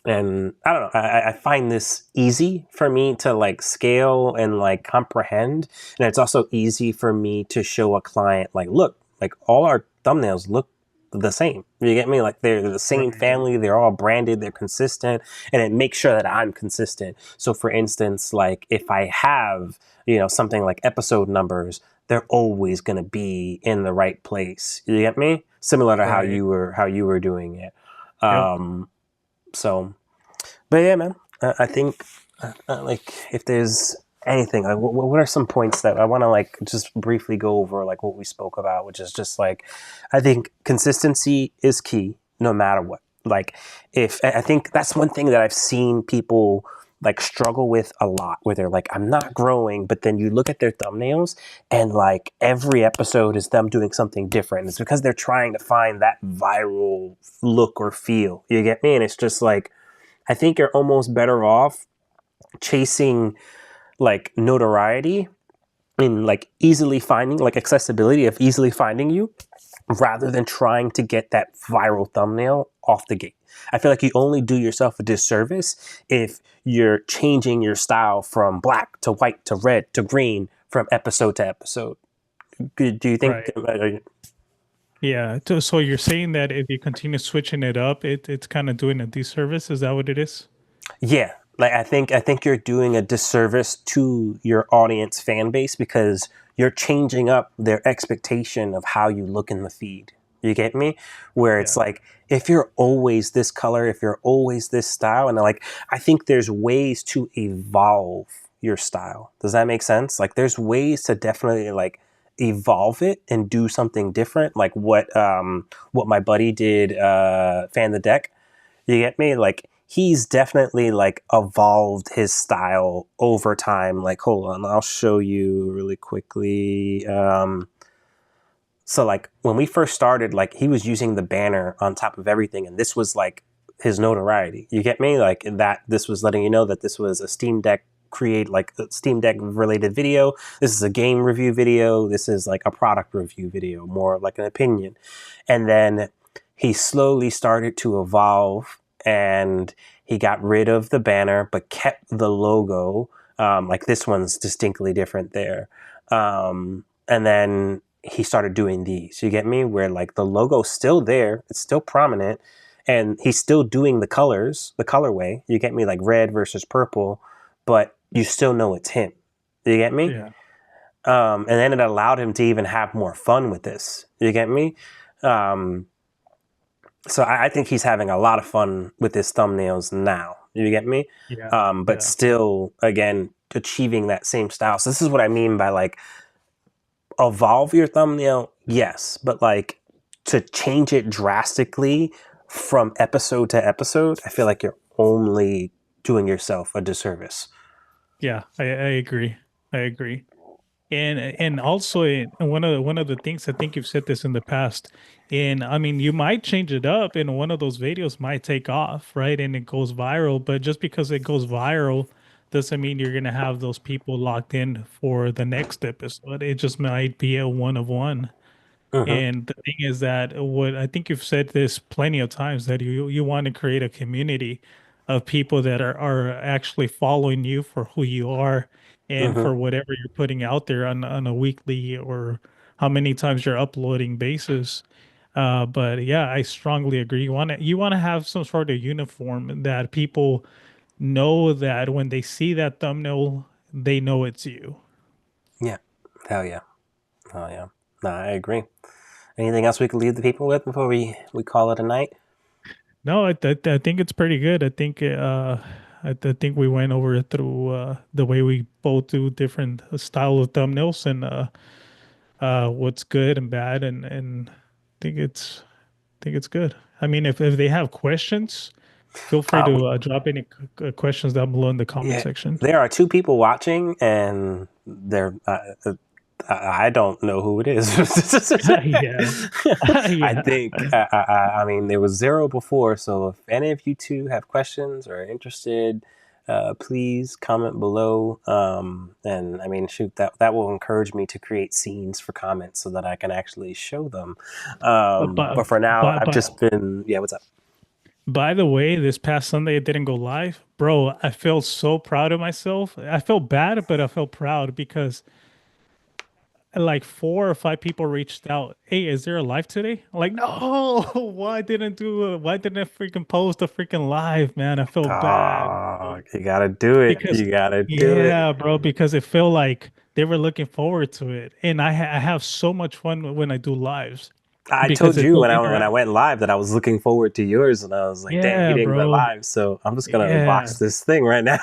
and I don't know. I find this easy for me to like scale and like comprehend, and it's also easy for me to show a client like, look, like all our thumbnails look the same. You get me? Like they're the same Right, family. They're all branded. They're consistent, and it makes sure that I'm consistent. So, for instance, like if I have something like episode numbers, they're always going to be in the right place. You get me? Similar to right. how you were doing it. Yep. Um, so, but yeah, man, I think like if there's anything, like what are some points that I want to like just briefly go over, like what we spoke about, which is just like I think consistency is key no matter what. Like if I think that's one thing that I've seen people like struggle with a lot, where they're like, I'm not growing, but then you look at their thumbnails and like every episode is them doing something different. It's because they're trying to find that viral look or feel. You get me? And it's just like I think you're almost better off chasing like notoriety and like easily finding like accessibility of easily finding you rather than trying to get that viral thumbnail off the gate. I feel like you only do yourself a disservice if you're changing your style from black to white to red to green from episode to episode. Do you think? Right. Yeah. So you're saying that if you continue switching it up, it's kind of doing a disservice. Is that what it is? Yeah, like I think you're doing a disservice to your audience fan base because you're changing up their expectation of how you look in the feed. You get me? Where it's Yeah. like if you're always this color, if you're always this style, and like I think there's ways to evolve your style. Does that make sense? Like there's ways to definitely like evolve it and do something different, like what my buddy did, fan the deck. You get me? Like he's definitely like evolved his style over time. Like, hold on, I'll show you really quickly. So like when we first started, like he was using the banner on top of everything, and this was like his notoriety. You get me? Like that. This was letting you know that this was a Steam Deck create like a Steam Deck related video. This is a game review video. This is like a product review video, more like an opinion. And then he slowly started to evolve and he got rid of the banner but kept the logo. Like this one's distinctly different there. And then he started doing these. You get me? Where like the logo's still there, it's still prominent, and he's still doing the colors, the colorway. You get me? Like red versus purple, but you still know it's him. You get me? Yeah. And then it allowed him to even have more fun with this. You get me? Um, so I think he's having a lot of fun with his thumbnails now. You get me? Yeah. But Yeah. still, again, achieving that same style. So this is what I mean by like evolve your thumbnail, yes, but like to change it drastically from episode to episode, I feel like you're only doing yourself a disservice. Yeah. I agree. I agree. And also one of the things I think you've said this in the past, and I mean you might change it up, and one of those videos might take off, right? And it goes viral, but just because it goes viral doesn't mean you're gonna have those people locked in for the next episode. It just might be a one of one. Mm-hmm. And the thing is that what I think you've said this plenty of times that you want to create a community of people that are actually following you for who you are and Mm-hmm. for whatever you're putting out there on a weekly or how many times you're uploading basis. But yeah, I strongly agree. You want to have some sort of uniform that people know that when they see that thumbnail, they know it's you. Yeah. Hell yeah. Oh yeah. No, I agree. Anything else we could leave the people with before we call it a night? No, I think it's pretty good. I think we went over it through the way we both do different style of thumbnails and what's good and bad and think it's think it's good. I mean, if they have questions, Feel free We, to drop any questions down below in the comment yeah, section. there are two people watching, and they're. I don't know who it is. Yeah. I Yeah. think. I mean, there was zero before. So if any of you two have questions or are interested, please comment below. And I mean, shoot, that will encourage me to create scenes for comments so that I can actually show them. But for now, I've just been. Yeah, what's up? By the way, this past Sunday it didn't go live. Bro, I feel so proud of myself. I felt bad, but I felt proud because like 4 or 5 people reached out. Hey, is there a live today? I'm like, no, why didn't I freaking post a freaking live, man? I felt bad, Oh, bro. you gotta do it. Because You gotta do it. yeah, bro, because it felt like they were looking forward to it. And I have so much fun when I do lives I because told it's you so when I interactive. went live that I was looking forward to yours, and I was like, "Damn, he Yeah, didn't go bro. live, so I'm just gonna Yeah. unbox this thing right now."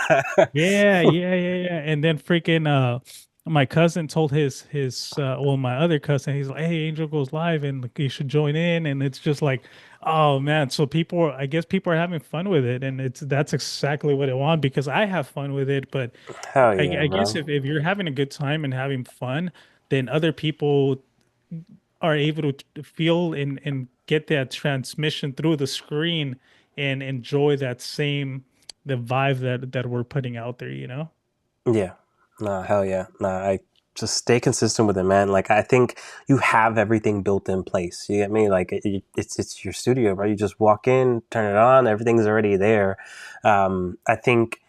Yeah. And then freaking my cousin told my other cousin, he's like, "Hey, Angel goes live and like, you should join in." And it's just like, oh man, so I guess people are having fun with it, and that's exactly what I want because I have fun with it. But Hell I, yeah, I guess bro. if you're having a good time and having fun, then other people are able to feel and get that transmission through the screen and enjoy the vibe that we're putting out there, you know? Yeah. Nah, hell yeah. Nah, I just stay consistent with it, man. Like I think you have everything built in place. You get me? Like it's your studio, bro. You just walk in, turn it on, everything's already there. I think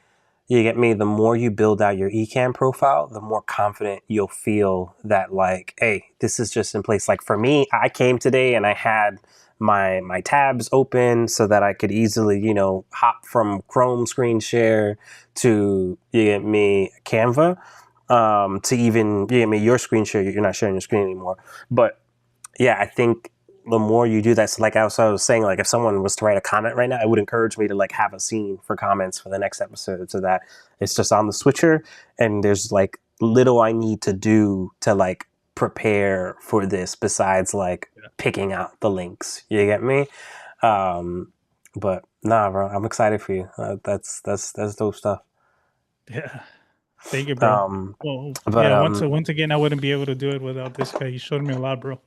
you get me? The more you build out your Ecamm profile, the more confident you'll feel that like, hey, this is just in place. Like for me, I came today and I had my tabs open so that I could easily, hop from Chrome screen share to you get me Canva, to even you get me your screen share. You're not sharing your screen anymore, but yeah, I think the more you do that, so like I was saying, like if someone was to write a comment right now, it would encourage me to like have a scene for comments for the next episode so that it's just on the switcher and there's like little I need to do to like prepare for this besides like picking out the links. You get me? Um, but nah, bro, I'm excited for you. That's dope stuff. Yeah. Thank you, bro. Um, Well, but yeah, once again, I wouldn't be able to do it without this guy. He showed me a lot, bro.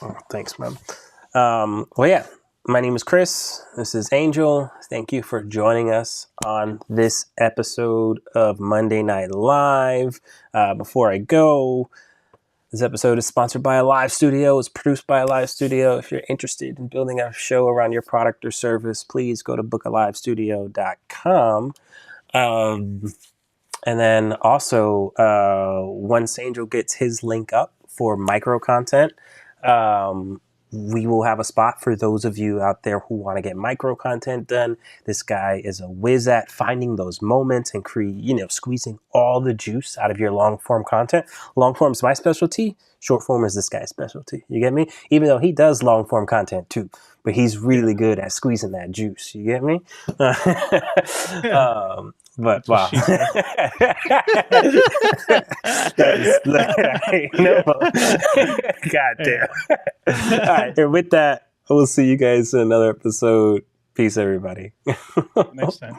oh, thanks, man. Well, yeah, my name is Chris. This is Angel. Thank you for joining us on this episode of Monday Night Live. Before I go, this episode is sponsored by a live studio. It's produced by a live studio. If you're interested in building a show around your product or service, please go to bookalivestudio.com. And then also, once Angel gets his link up for micro content, we will have a spot for those of you out there who want to get micro content done. This guy is a whiz at finding those moments and squeezing all the juice out of your long form content. Long form is my specialty. Short form is this guy's specialty. You get me? Even though he does long form content too, but he's really good at squeezing that juice. You get me? Yeah. But That's what wow. she said. No. God damn. All right. And with that, we'll see you guys in another episode. Peace, everybody. Next time.